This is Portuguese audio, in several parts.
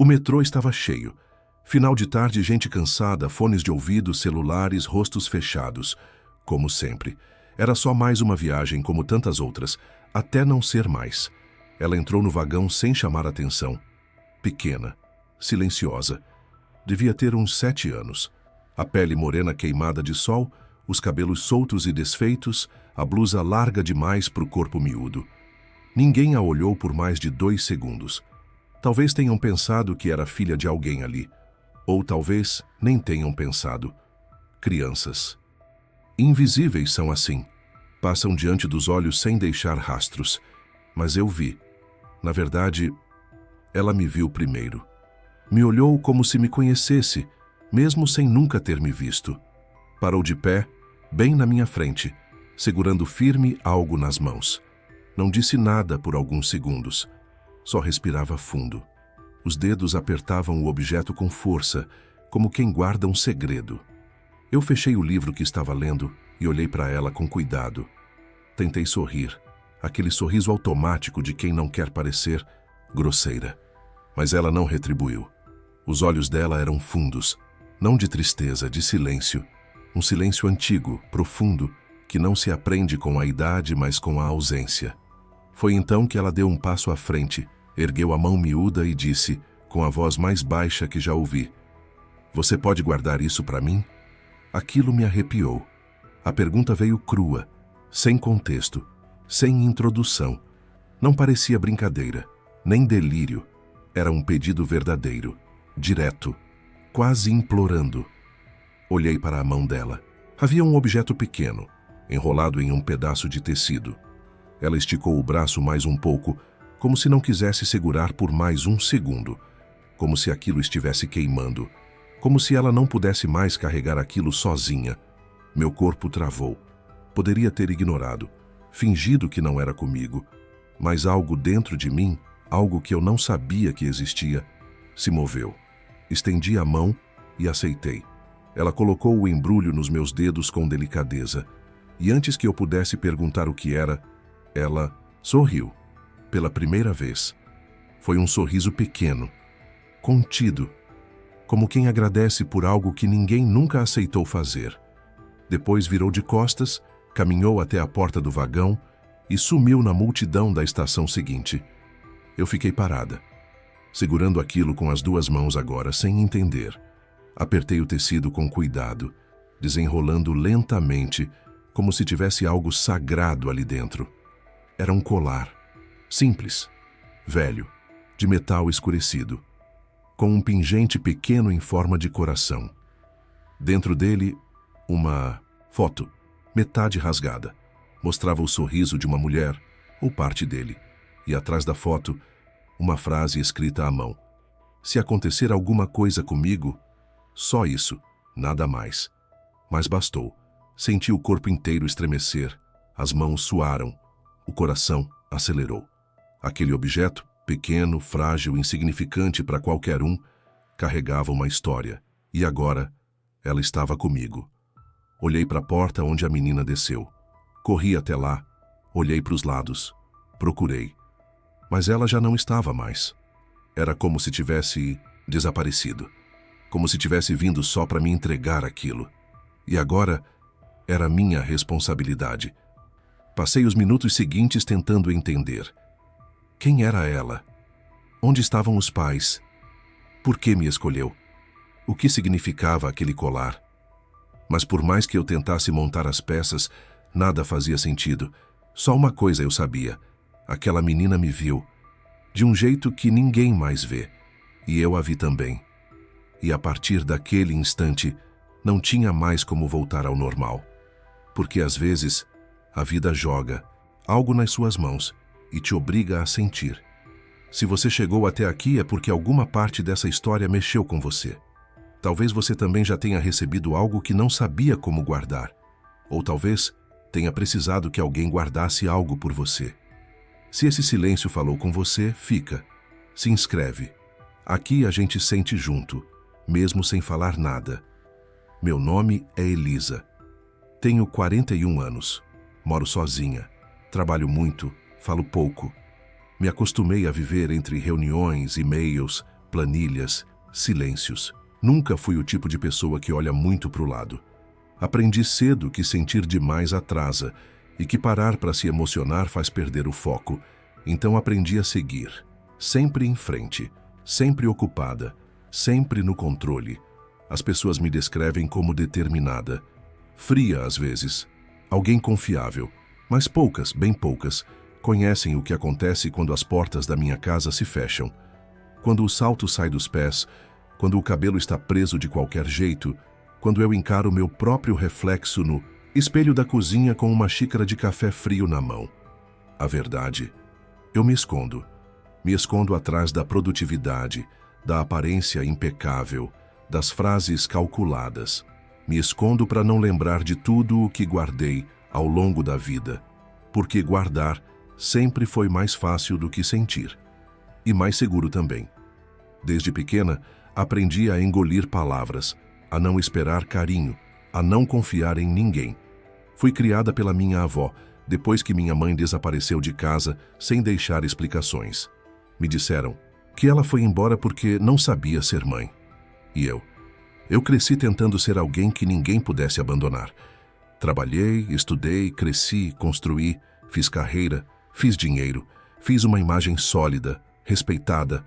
O metrô estava cheio. Final de tarde, gente cansada, fones de ouvido, celulares, rostos fechados. Como sempre. Era só mais uma viagem como tantas outras, até não ser mais. Ela entrou no vagão sem chamar atenção. Pequena, silenciosa. Devia ter uns 7 anos. A pele morena queimada de sol, os cabelos soltos e desfeitos, a blusa larga demais para o corpo miúdo. Ninguém a olhou por mais de 2 segundos. Talvez tenham pensado que era filha de alguém ali. Ou talvez nem tenham pensado. Crianças. Invisíveis são assim. Passam diante dos olhos sem deixar rastros. Mas eu vi. Na verdade, ela me viu primeiro. Me olhou como se me conhecesse, mesmo sem nunca ter me visto. Parou de pé, bem na minha frente, segurando firme algo nas mãos. Não disse nada por alguns segundos. Só respirava fundo. Os dedos apertavam o objeto com força, como quem guarda um segredo. Eu fechei o livro que estava lendo e olhei para ela com cuidado. Tentei sorrir, aquele sorriso automático de quem não quer parecer grosseira. Mas ela não retribuiu. Os olhos dela eram fundos, não de tristeza, de silêncio. Um silêncio antigo, profundo, que não se aprende com a idade, mas com a ausência. Foi então que ela deu um passo à frente, ergueu a mão miúda e disse, com a voz mais baixa que já ouvi: "Você pode guardar isso para mim?" Aquilo me arrepiou. A pergunta veio crua, sem contexto, sem introdução. Não parecia brincadeira, nem delírio. Era um pedido verdadeiro, direto, quase implorando. Olhei para a mão dela. Havia um objeto pequeno, enrolado em um pedaço de tecido. Ela esticou o braço mais um pouco, como se não quisesse segurar por mais um segundo, como se aquilo estivesse queimando, como se ela não pudesse mais carregar aquilo sozinha. Meu corpo travou. Poderia ter ignorado, fingido que não era comigo, mas algo dentro de mim, algo que eu não sabia que existia, se moveu. Estendi a mão e aceitei. Ela colocou o embrulho nos meus dedos com delicadeza, e antes que eu pudesse perguntar o que era, ela sorriu. Pela primeira vez. Foi um sorriso pequeno, contido, como quem agradece por algo que ninguém nunca aceitou fazer. Depois virou de costas, caminhou até a porta do vagão e sumiu na multidão da estação seguinte. Eu fiquei parada, segurando aquilo com as 2 mãos agora, sem entender. Apertei o tecido com cuidado, desenrolando lentamente, como se tivesse algo sagrado ali dentro. Era um colar, simples, velho, de metal escurecido, com um pingente pequeno em forma de coração. Dentro dele, uma foto, metade rasgada. Mostrava o sorriso de uma mulher, ou parte dele, e atrás da foto, uma frase escrita à mão. Se acontecer alguma coisa comigo, só isso, nada mais. Mas bastou. Senti o corpo inteiro estremecer, as mãos suaram, o coração acelerou. Aquele objeto, pequeno, frágil, insignificante para qualquer um, carregava uma história. E agora, ela estava comigo. Olhei para a porta onde a menina desceu. Corri até lá, olhei para os lados, procurei. Mas ela já não estava mais. Era como se tivesse desaparecido. Como se tivesse vindo só para me entregar aquilo. E agora, era minha responsabilidade. Passei os minutos seguintes tentando entender. Quem era ela? Onde estavam os pais? Por que me escolheu? O que significava aquele colar? Mas por mais que eu tentasse montar as peças, nada fazia sentido. Só uma coisa eu sabia. Aquela menina me viu, de um jeito que ninguém mais vê. E eu a vi também. E a partir daquele instante, não tinha mais como voltar ao normal. Porque às vezes, a vida joga algo nas suas mãos e te obriga a sentir. Se você chegou até aqui é porque alguma parte dessa história mexeu com você. Talvez você também já tenha recebido algo que não sabia como guardar. Ou talvez tenha precisado que alguém guardasse algo por você. Se esse silêncio falou com você, fica. Se inscreve. Aqui a gente sente junto, mesmo sem falar nada. Meu nome é Elisa. Tenho 41 anos. Moro sozinha. Trabalho muito, falo pouco. Me acostumei a viver entre reuniões, e-mails, planilhas, silêncios. Nunca fui o tipo de pessoa que olha muito para o lado. Aprendi cedo que sentir demais atrasa e que parar para se emocionar faz perder o foco. Então aprendi a seguir, sempre em frente, sempre ocupada, sempre no controle. As pessoas me descrevem como determinada, fria às vezes, alguém confiável, mas poucas, bem poucas, conhecem o que acontece quando as portas da minha casa se fecham. Quando o salto sai dos pés, quando o cabelo está preso de qualquer jeito, quando eu encaro meu próprio reflexo no espelho da cozinha com uma xícara de café frio na mão. A verdade, eu me escondo. Me escondo atrás da produtividade, da aparência impecável, das frases calculadas. Me escondo para não lembrar de tudo o que guardei ao longo da vida, porque guardar sempre foi mais fácil do que sentir. E mais seguro também. Desde pequena, aprendi a engolir palavras, a não esperar carinho, a não confiar em ninguém. Fui criada pela minha avó, depois que minha mãe desapareceu de casa sem deixar explicações. Me disseram que ela foi embora porque não sabia ser mãe. E eu cresci tentando ser alguém que ninguém pudesse abandonar. Trabalhei, estudei, cresci, construí, fiz carreira, fiz dinheiro, fiz uma imagem sólida, respeitada.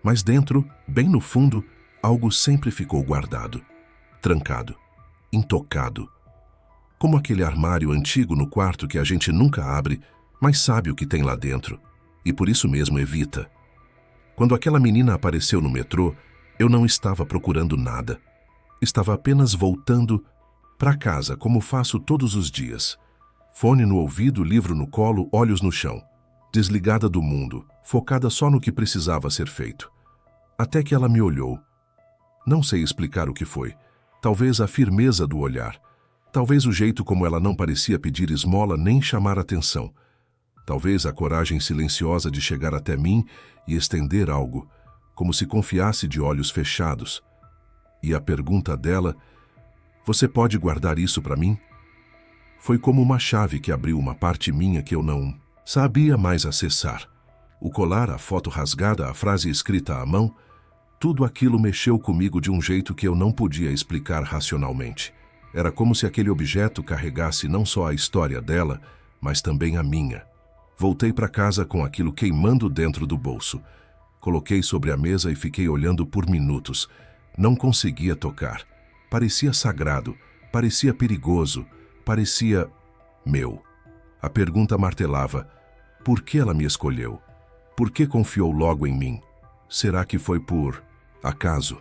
Mas dentro, bem no fundo, algo sempre ficou guardado, trancado, intocado. Como aquele armário antigo no quarto que a gente nunca abre, mas sabe o que tem lá dentro, e por isso mesmo evita. Quando aquela menina apareceu no metrô, eu não estava procurando nada. Estava apenas voltando para casa, como faço todos os dias. Fone no ouvido, livro no colo, olhos no chão. Desligada do mundo, focada só no que precisava ser feito. Até que ela me olhou. Não sei explicar o que foi. Talvez a firmeza do olhar. Talvez o jeito como ela não parecia pedir esmola nem chamar atenção. Talvez a coragem silenciosa de chegar até mim e estender algo, como se confiasse de olhos fechados. E a pergunta dela, "Você pode guardar isso para mim?" Foi como uma chave que abriu uma parte minha que eu não sabia mais acessar. O colar, a foto rasgada, a frase escrita à mão, tudo aquilo mexeu comigo de um jeito que eu não podia explicar racionalmente. Era como se aquele objeto carregasse não só a história dela, mas também a minha. Voltei para casa com aquilo queimando dentro do bolso. Coloquei sobre a mesa e fiquei olhando por minutos. Não conseguia tocar. Parecia sagrado, parecia perigoso, parecia meu. A pergunta martelava: por que ela me escolheu? Por que confiou logo em mim? Será que foi por acaso?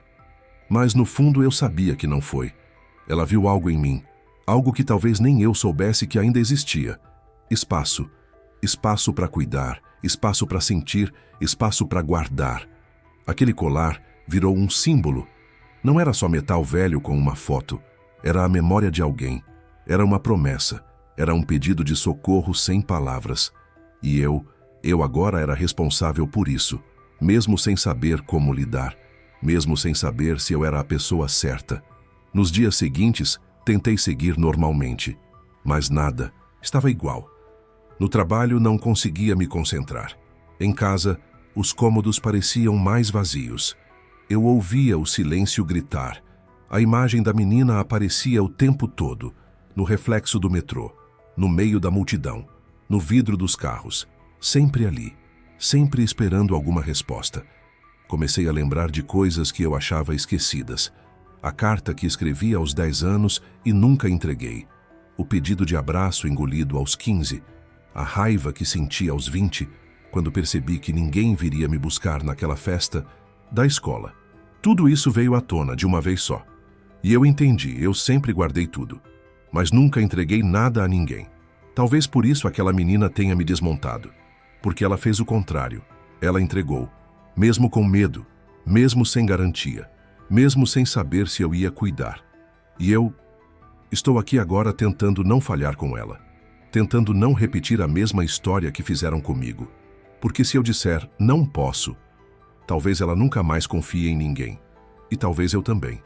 Mas no fundo eu sabia que não foi. Ela viu algo em mim, algo que talvez nem eu soubesse que ainda existia. Espaço. Espaço para cuidar, espaço para sentir, espaço para guardar. Aquele colar virou um símbolo. Não era só metal velho com uma foto. Era a memória de alguém. Era uma promessa. Era um pedido de socorro sem palavras. E eu agora era responsável por isso, mesmo sem saber como lidar, mesmo sem saber se eu era a pessoa certa. Nos dias seguintes, tentei seguir normalmente, mas nada, estava igual. No trabalho não conseguia me concentrar. Em casa, os cômodos pareciam mais vazios. Eu ouvia o silêncio gritar. A imagem da menina aparecia o tempo todo, no reflexo do metrô, no meio da multidão, no vidro dos carros, sempre ali, sempre esperando alguma resposta. Comecei a lembrar de coisas que eu achava esquecidas. A carta que escrevi aos 10 anos e nunca entreguei. O pedido de abraço engolido aos 15. A raiva que senti aos 20, quando percebi que ninguém viria me buscar naquela festa da escola. Tudo isso veio à tona de uma vez só. E eu entendi, eu sempre guardei tudo. Mas nunca entreguei nada a ninguém. Talvez por isso aquela menina tenha me desmontado. Porque ela fez o contrário. Ela entregou. Mesmo com medo, mesmo sem garantia, mesmo sem saber se eu ia cuidar. E eu estou aqui agora tentando não falhar com ela. Tentando não repetir a mesma história que fizeram comigo. Porque se eu disser não posso, talvez ela nunca mais confie em ninguém. E talvez eu também.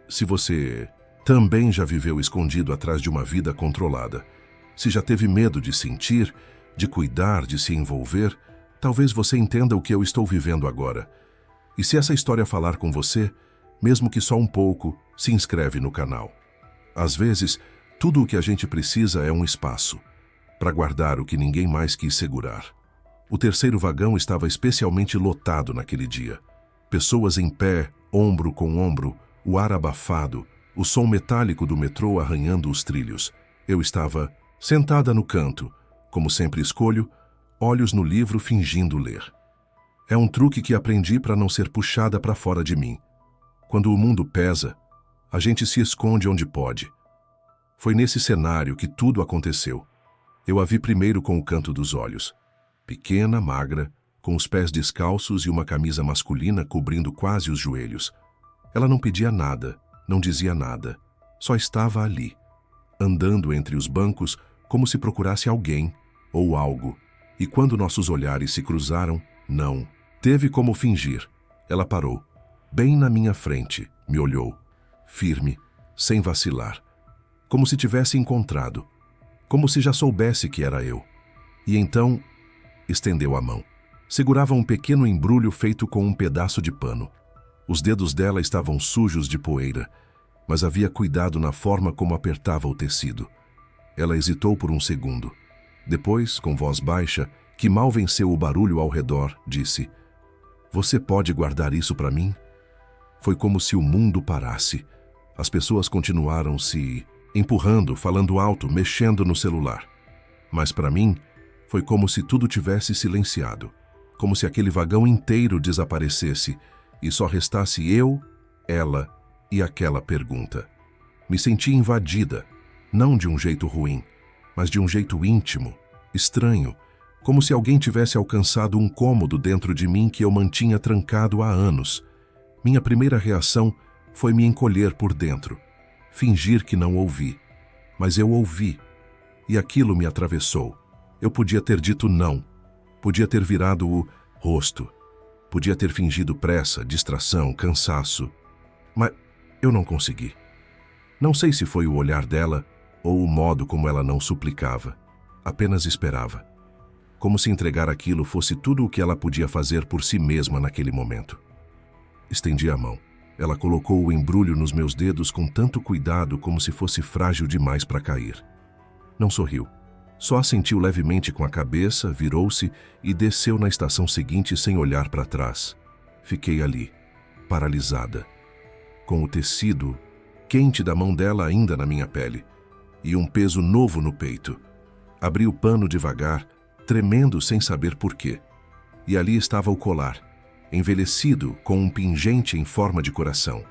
Se você também já viveu escondido atrás de uma vida controlada, se já teve medo de sentir, de cuidar, de se envolver, talvez você entenda o que eu estou vivendo agora. E se essa história falar com você, mesmo que só um pouco, se inscreve no canal. Às vezes, tudo o que a gente precisa é um espaço para guardar o que ninguém mais quis segurar. O terceiro vagão estava especialmente lotado naquele dia. Pessoas em pé, ombro com ombro, o ar abafado, o som metálico do metrô arranhando os trilhos. Eu estava sentada no canto, como sempre escolho, olhos no livro fingindo ler. É um truque que aprendi para não ser puxada para fora de mim. Quando o mundo pesa, a gente se esconde onde pode. Foi nesse cenário que tudo aconteceu. Eu a vi primeiro com o canto dos olhos. Pequena, magra, com os pés descalços e uma camisa masculina cobrindo quase os joelhos. Ela não pedia nada, não dizia nada. Só estava ali, andando entre os bancos como se procurasse alguém ou algo. E quando nossos olhares se cruzaram, não. Teve como fingir. Ela parou, bem na minha frente, me olhou, firme, sem vacilar. Como se tivesse encontrado. Como se já soubesse que era eu. E então, estendeu a mão. Segurava um pequeno embrulho feito com um pedaço de pano. Os dedos dela estavam sujos de poeira, mas havia cuidado na forma como apertava o tecido. Ela hesitou por um segundo. Depois, com voz baixa, que mal venceu o barulho ao redor, disse: "Você pode guardar isso para mim?" Foi como se o mundo parasse. As pessoas continuaram se empurrando, falando alto, mexendo no celular. Mas para mim, foi como se tudo tivesse silenciado. Como se aquele vagão inteiro desaparecesse e só restasse eu, ela e aquela pergunta. Me senti invadida, não de um jeito ruim, mas de um jeito íntimo, estranho, como se alguém tivesse alcançado um cômodo dentro de mim que eu mantinha trancado há anos. Minha primeira reação foi me encolher por dentro, fingir que não ouvi. Mas eu ouvi, e aquilo me atravessou. Eu podia ter dito não, podia ter virado o rosto, podia ter fingido pressa, distração, cansaço, mas eu não consegui. Não sei se foi o olhar dela ou o modo como ela não suplicava, apenas esperava. Como se entregar aquilo fosse tudo o que ela podia fazer por si mesma naquele momento. Estendi a mão. Ela colocou o embrulho nos meus dedos com tanto cuidado como se fosse frágil demais para cair. Não sorriu. Só assentiu levemente com a cabeça, virou-se e desceu na estação seguinte sem olhar para trás. Fiquei ali, paralisada, com o tecido quente da mão dela ainda na minha pele e um peso novo no peito. Abri o pano devagar, tremendo sem saber por quê. E ali estava o colar, envelhecido com um pingente em forma de coração.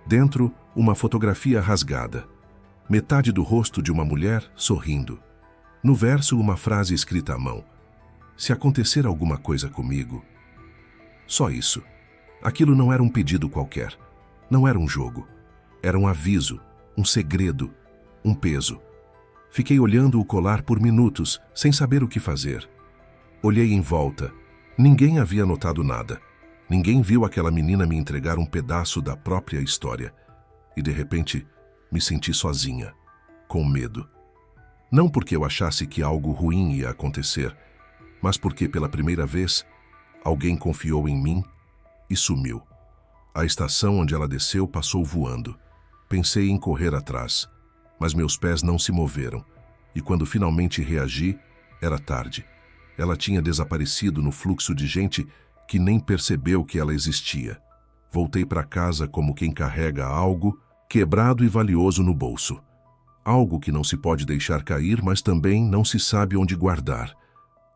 Dentro, uma fotografia rasgada. Metade do rosto de uma mulher sorrindo. No verso, uma frase escrita à mão: "Se acontecer alguma coisa comigo..." Só isso. Aquilo não era um pedido qualquer. Não era um jogo. Era um aviso, um segredo, um peso. Fiquei olhando o colar por minutos, sem saber o que fazer. Olhei em volta. Ninguém havia notado nada. Ninguém viu aquela menina me entregar um pedaço da própria história. E, de repente, me senti sozinha, com medo. Não porque eu achasse que algo ruim ia acontecer, mas porque, pela primeira vez, alguém confiou em mim e sumiu. A estação onde ela desceu passou voando. Pensei em correr atrás, mas meus pés não se moveram, e quando finalmente reagi, era tarde. Ela tinha desaparecido no fluxo de gente que nem percebeu que ela existia. Voltei para casa como quem carrega algo quebrado e valioso no bolso. Algo que não se pode deixar cair, mas também não se sabe onde guardar.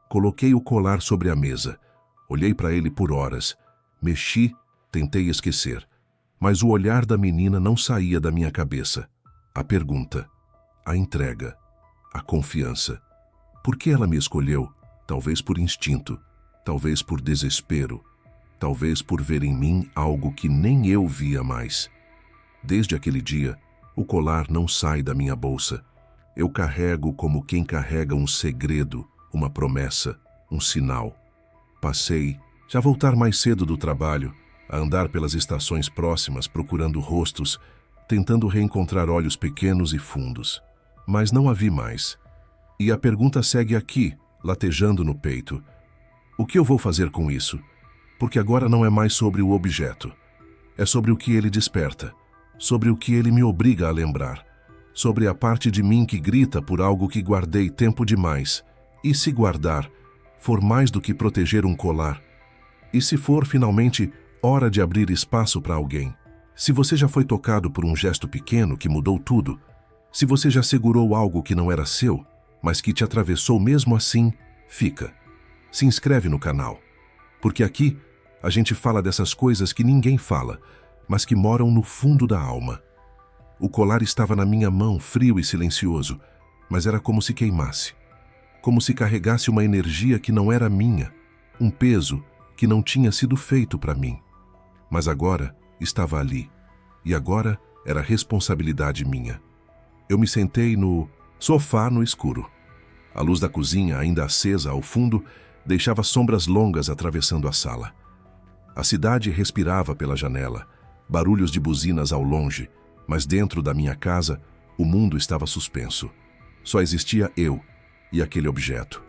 Coloquei o colar sobre a mesa. Olhei para ele por horas. Mexi, tentei esquecer. Mas o olhar da menina não saía da minha cabeça. A pergunta, a entrega, a confiança. Por que ela me escolheu? Talvez por instinto, talvez por desespero, talvez por ver em mim algo que nem eu via mais. Desde aquele dia, o colar não sai da minha bolsa. Eu carrego como quem carrega um segredo, uma promessa, um sinal. Passei, já voltar mais cedo do trabalho, a andar pelas estações próximas procurando rostos, tentando reencontrar olhos pequenos e fundos. Mas não a vi mais. E a pergunta segue aqui, latejando no peito. O que eu vou fazer com isso? Porque agora não é mais sobre o objeto. É sobre o que ele desperta, sobre o que ele me obriga a lembrar, sobre a parte de mim que grita por algo que guardei tempo demais. E se guardar for mais do que proteger um colar? E se for finalmente hora de abrir espaço para alguém? Se você já foi tocado por um gesto pequeno que mudou tudo, se você já segurou algo que não era seu, mas que te atravessou mesmo assim, fica. Se inscreve no canal, porque aqui a gente fala dessas coisas que ninguém fala, mas que moram no fundo da alma. O colar estava na minha mão, frio e silencioso, mas era como se queimasse. Como se carregasse uma energia que não era minha, um peso que não tinha sido feito para mim. Mas agora estava ali, e agora era responsabilidade minha. Eu me sentei no sofá no escuro. A luz da cozinha, ainda acesa ao fundo, deixava sombras longas atravessando a sala. A cidade respirava pela janela, barulhos de buzinas ao longe, mas dentro da minha casa, o mundo estava suspenso. Só existia eu e aquele objeto.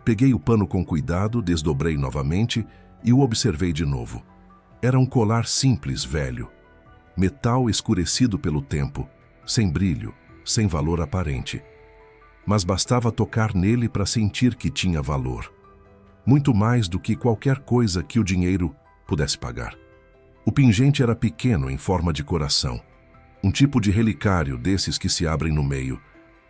Peguei o pano com cuidado, desdobrei novamente e o observei de novo. Era um colar simples, velho. Metal escurecido pelo tempo, sem brilho, sem valor aparente. Mas bastava tocar nele para sentir que tinha valor. Muito mais do que qualquer coisa que o dinheiro pudesse pagar. O pingente era pequeno, em forma de coração. Um tipo de relicário desses que se abrem no meio.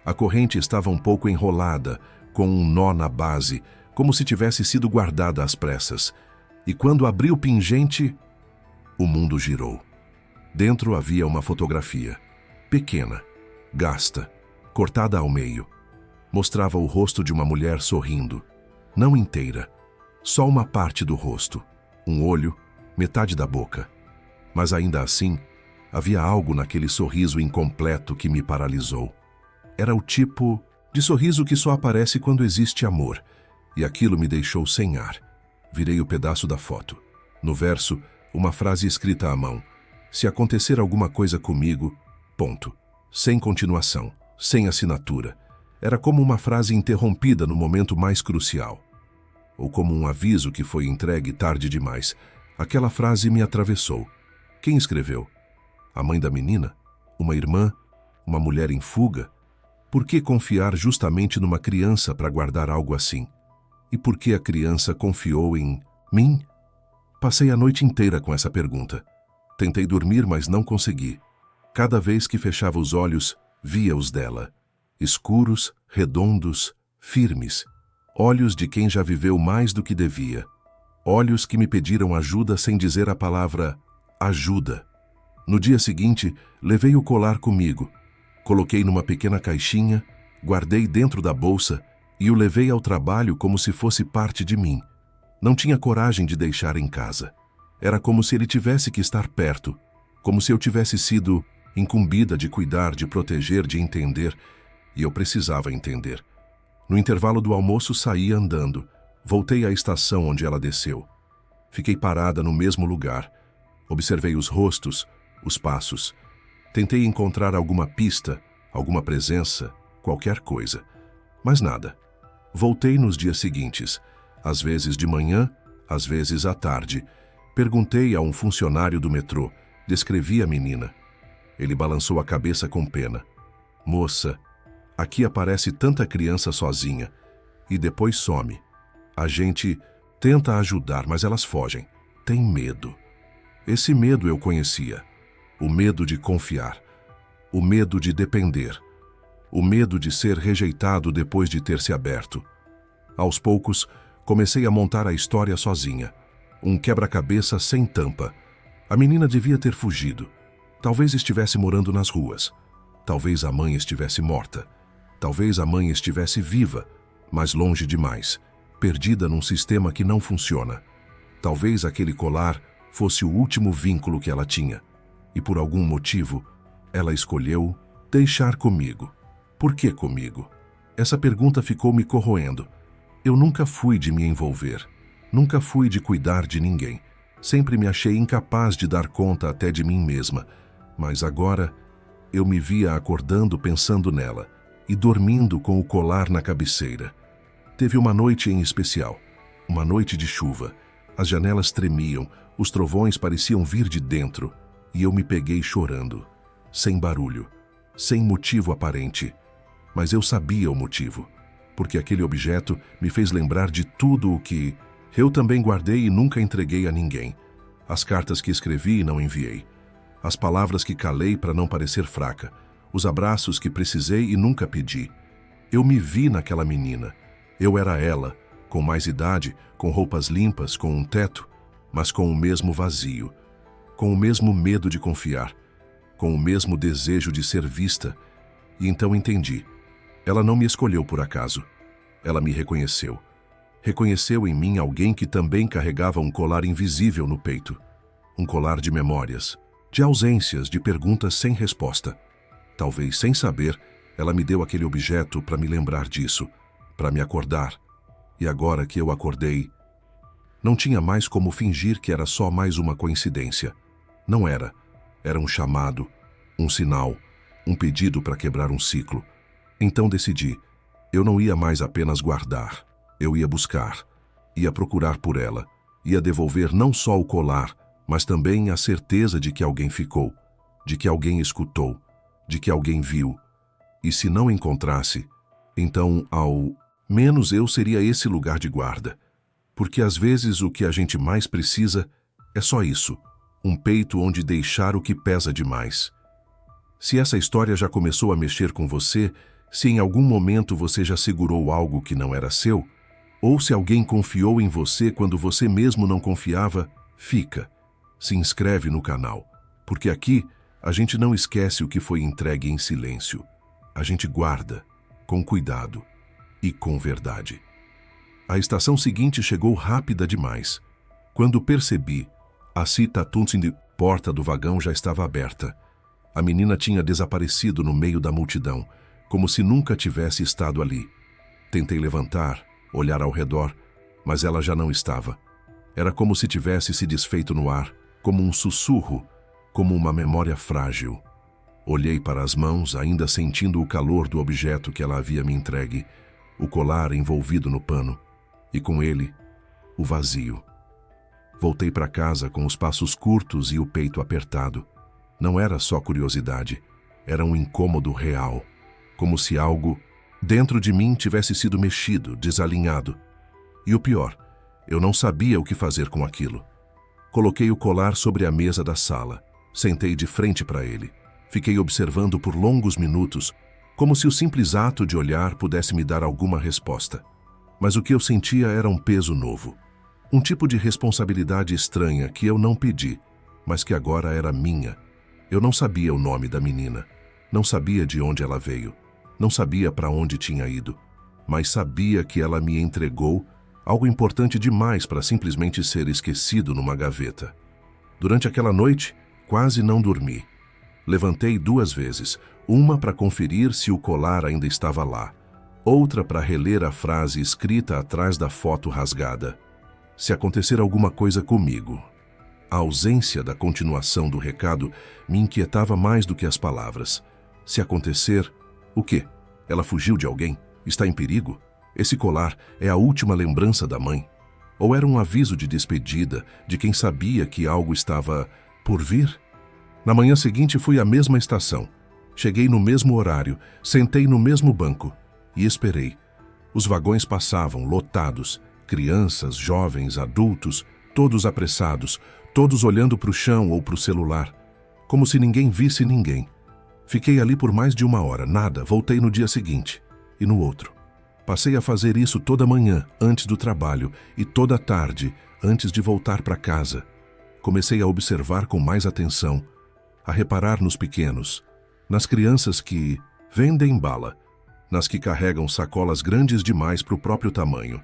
A corrente estava um pouco enrolada, com um nó na base, como se tivesse sido guardada às pressas. E quando abri o pingente, o mundo girou. Dentro havia uma fotografia. Pequena, gasta, cortada ao meio. Mostrava o rosto de uma mulher sorrindo. Não inteira, só uma parte do rosto. Um olho, metade da boca. Mas ainda assim, havia algo naquele sorriso incompleto que me paralisou. Era o tipo de sorriso que só aparece quando existe amor, e aquilo me deixou sem ar. Virei o pedaço da foto. No verso, uma frase escrita à mão. Se acontecer alguma coisa comigo, ponto. Sem continuação, sem assinatura. Era como uma frase interrompida no momento mais crucial. Ou como um aviso que foi entregue tarde demais. Aquela frase me atravessou. Quem escreveu? A mãe da menina? Uma irmã? Uma mulher em fuga? Por que confiar justamente numa criança para guardar algo assim? E por que a criança confiou em mim? Passei a noite inteira com essa pergunta. Tentei dormir, mas não consegui. Cada vez que fechava os olhos, via os dela. Escuros, redondos, firmes. Olhos de quem já viveu mais do que devia. Olhos que me pediram ajuda sem dizer a palavra ajuda. No dia seguinte, levei o colar comigo. Coloquei numa pequena caixinha, guardei dentro da bolsa e o levei ao trabalho como se fosse parte de mim. Não tinha coragem de deixar em casa. Era como se ele tivesse que estar perto, como se eu tivesse sido incumbida de cuidar, de proteger, de entender, e eu precisava entender. No intervalo do almoço saí andando, voltei à estação onde ela desceu. Fiquei parada no mesmo lugar, observei os rostos, os passos. Tentei encontrar alguma pista, alguma presença, qualquer coisa. Mas nada. Voltei nos dias seguintes, às vezes de manhã, às vezes à tarde. Perguntei a um funcionário do metrô, descrevi a menina. Ele balançou a cabeça com pena. Moça, aqui aparece tanta criança sozinha, e depois some. A gente tenta ajudar, mas elas fogem. Tem medo. Esse medo eu conhecia. O medo de confiar. O medo de depender. O medo de ser rejeitado depois de ter se aberto. Aos poucos, comecei a montar a história sozinha. Um quebra-cabeça sem tampa. A menina devia ter fugido. Talvez estivesse morando nas ruas. Talvez a mãe estivesse morta. Talvez a mãe estivesse viva, mas longe demais, perdida num sistema que não funciona. Talvez aquele colar fosse o último vínculo que ela tinha. E por algum motivo, ela escolheu deixar comigo. Por que comigo? Essa pergunta ficou me corroendo. Eu nunca fui de me envolver. Nunca fui de cuidar de ninguém. Sempre me achei incapaz de dar conta até de mim mesma. Mas agora, eu me via acordando pensando nela e dormindo com o colar na cabeceira. Teve uma noite em especial. Uma noite de chuva. As janelas tremiam, os trovões pareciam vir de dentro, e eu me peguei chorando, sem barulho, sem motivo aparente. Mas eu sabia o motivo, porque aquele objeto me fez lembrar de tudo o que eu também guardei e nunca entreguei a ninguém. As cartas que escrevi e não enviei. As palavras que calei para não parecer fraca. Os abraços que precisei e nunca pedi. Eu me vi naquela menina. Eu era ela, com mais idade, com roupas limpas, com um teto, mas com o mesmo vazio, com o mesmo medo de confiar, com o mesmo desejo de ser vista. E então entendi. Ela não me escolheu por acaso. Ela me reconheceu. Reconheceu em mim alguém que também carregava um colar invisível no peito. Um colar de memórias, de ausências, de perguntas sem resposta. Talvez sem saber, ela me deu aquele objeto para me lembrar disso, para me acordar. E agora que eu acordei, não tinha mais como fingir que era só mais uma coincidência. Não era. Era um chamado, um sinal, um pedido para quebrar um ciclo. Então decidi, eu não ia mais apenas guardar, eu ia buscar, ia procurar por ela, ia devolver não só o colar, mas também a certeza de que alguém ficou, de que alguém escutou, de que alguém viu. E se não encontrasse, então ao menos eu seria esse lugar de guarda. Porque às vezes o que a gente mais precisa é só isso, um peito onde deixar o que pesa demais. Se essa história já começou a mexer com você, se em algum momento você já segurou algo que não era seu, ou se alguém confiou em você quando você mesmo não confiava, fica. Se inscreve no canal, porque aqui a gente não esquece o que foi entregue em silêncio. A gente guarda, com cuidado e com verdade. A estação seguinte chegou rápida demais. Quando percebi, a porta do vagão já estava aberta. A menina tinha desaparecido no meio da multidão, como se nunca tivesse estado ali. Tentei levantar, olhar ao redor, mas ela já não estava. Era como se tivesse se desfeito no ar, como um sussurro, como uma memória frágil. Olhei para as mãos, ainda sentindo o calor do objeto que ela havia me entregue, o colar envolvido no pano, e com ele, o vazio. Voltei para casa com os passos curtos e o peito apertado. Não era só curiosidade, era um incômodo real, como se algo dentro de mim tivesse sido mexido, desalinhado. E o pior, eu não sabia o que fazer com aquilo. Coloquei o colar sobre a mesa da sala, sentei de frente para ele. Fiquei observando por longos minutos, como se o simples ato de olhar pudesse me dar alguma resposta. Mas o que eu sentia era um peso novo. Um tipo de responsabilidade estranha que eu não pedi, mas que agora era minha. Eu não sabia o nome da menina, não sabia de onde ela veio, não sabia para onde tinha ido, mas sabia que ela me entregou algo importante demais para simplesmente ser esquecido numa gaveta. Durante aquela noite, quase não dormi. Levantei 2 vezes, uma para conferir se o colar ainda estava lá, outra para reler a frase escrita atrás da foto rasgada. Se acontecer alguma coisa comigo. A ausência da continuação do recado me inquietava mais do que as palavras. Se acontecer, o quê? Ela fugiu de alguém? Está em perigo? Esse colar é a última lembrança da mãe? Ou era um aviso de despedida de quem sabia que algo estava por vir? Na manhã seguinte fui à mesma estação. Cheguei no mesmo horário, sentei no mesmo banco e esperei. Os vagões passavam, lotados, crianças, jovens, adultos, todos apressados, todos olhando para o chão ou para o celular, como se ninguém visse ninguém. Fiquei ali por mais de 1 hora, nada, voltei no dia seguinte e no outro. Passei a fazer isso toda manhã, antes do trabalho, e toda tarde, antes de voltar para casa. Comecei a observar com mais atenção, a reparar nos pequenos, nas crianças que vendem bala, nas que carregam sacolas grandes demais para o próprio tamanho,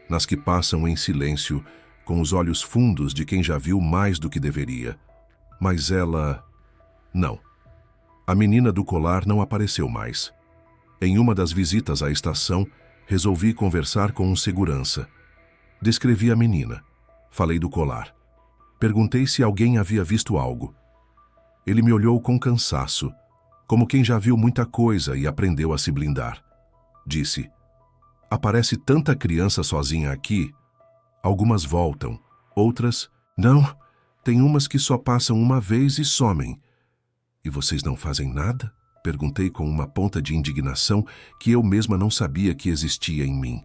nas que passam em silêncio, com os olhos fundos de quem já viu mais do que deveria. Mas ela... não. A menina do colar não apareceu mais. Em uma das visitas à estação, resolvi conversar com um segurança. Descrevi a menina. Falei do colar. Perguntei se alguém havia visto algo. Ele me olhou com cansaço, como quem já viu muita coisa e aprendeu a se blindar. Disse: aparece tanta criança sozinha aqui. Algumas voltam, Outras, não, tem umas que só passam uma vez e somem. E vocês não fazem nada? Perguntei com uma ponta de indignação que eu mesma não sabia que existia em mim.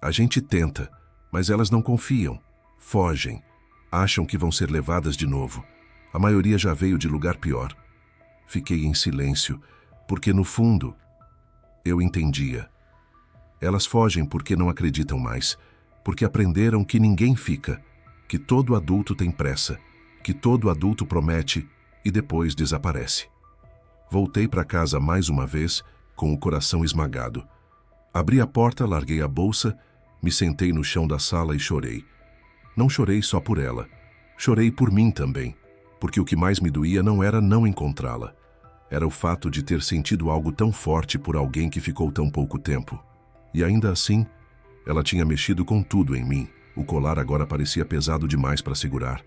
A gente tenta, mas elas não confiam, fogem, acham que vão ser levadas de novo. A maioria já veio de lugar pior. Fiquei em silêncio, porque no fundo, eu entendia. Elas fogem porque não acreditam mais, porque aprenderam que ninguém fica, que todo adulto tem pressa, que todo adulto promete e depois desaparece. Voltei para casa mais uma vez, com o coração esmagado. Abri a porta, larguei a bolsa, me sentei no chão da sala e chorei. Não chorei só por ela. Chorei por mim também, porque o que mais me doía não era não encontrá-la. Era o fato de ter sentido algo tão forte por alguém que ficou tão pouco tempo. E ainda assim, ela tinha mexido com tudo em mim. O colar agora parecia pesado demais para segurar.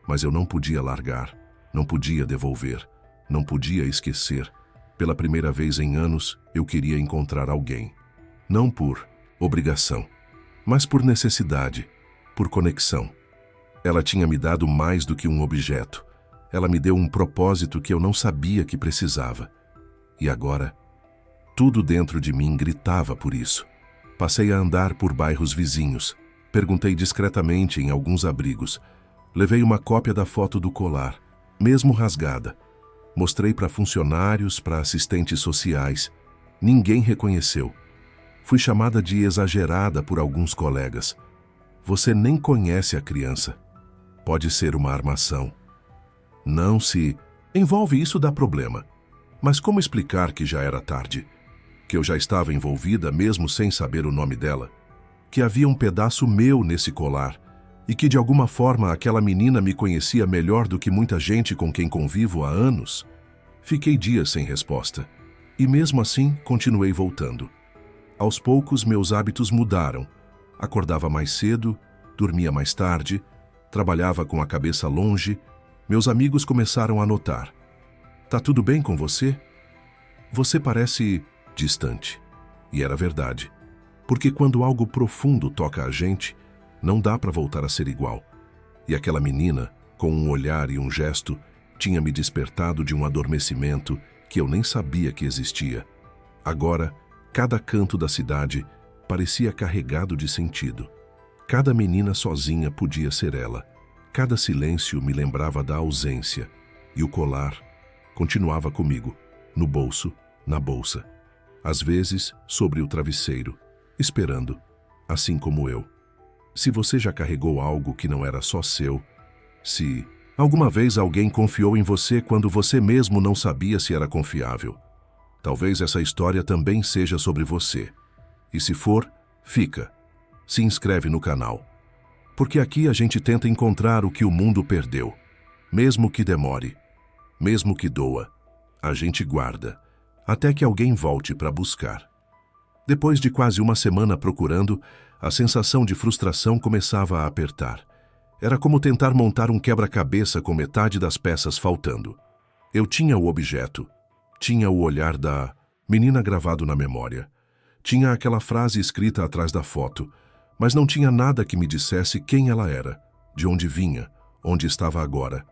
Mas eu não podia largar, não podia devolver, não podia esquecer. Pela primeira vez em anos, eu queria encontrar alguém. Não por obrigação, mas por necessidade, por conexão. Ela tinha me dado mais do que um objeto. Ela me deu um propósito que eu não sabia que precisava. E agora, tudo dentro de mim gritava por isso. Passei a andar por bairros vizinhos. Perguntei discretamente em alguns abrigos. Levei uma cópia da foto do colar, mesmo rasgada. Mostrei para funcionários, para assistentes sociais. Ninguém reconheceu. Fui chamada de exagerada por alguns colegas. Você nem conhece a criança. Pode ser uma armação. Não se envolve, isso dá problema. Mas como explicar que já era tarde? Que eu já estava envolvida mesmo sem saber o nome dela? Que havia um pedaço meu nesse colar e que de alguma forma aquela menina me conhecia melhor do que muita gente com quem convivo há anos? Fiquei dias sem resposta e mesmo assim continuei voltando. Aos poucos meus hábitos mudaram. Acordava mais cedo, dormia mais tarde, trabalhava com a cabeça longe. Meus amigos começaram a notar. Tá tudo bem com você? Você parece distante. E era verdade. Porque quando algo profundo toca a gente, não dá para voltar a ser igual. E aquela menina, com um olhar e um gesto, tinha me despertado de um adormecimento que eu nem sabia que existia. Agora, cada canto da cidade parecia carregado de sentido. Cada menina sozinha podia ser ela. Cada silêncio me lembrava da ausência. E o colar continuava comigo, no bolso, na bolsa. Às vezes, sobre o travesseiro, esperando, assim como eu. Se você já carregou algo que não era só seu, se alguma vez alguém confiou em você quando você mesmo não sabia se era confiável, talvez essa história também seja sobre você. E se for, fica. Se inscreve no canal. Porque aqui a gente tenta encontrar o que o mundo perdeu. Mesmo que demore, mesmo que doa, a gente guarda, até que alguém volte para buscar. Depois de quase uma semana procurando, a sensação de frustração começava a apertar. Era como tentar montar um quebra-cabeça com metade das peças faltando. Eu tinha o objeto, tinha o olhar da menina gravado na memória, tinha aquela frase escrita atrás da foto, mas não tinha nada que me dissesse quem ela era, de onde vinha, onde estava agora.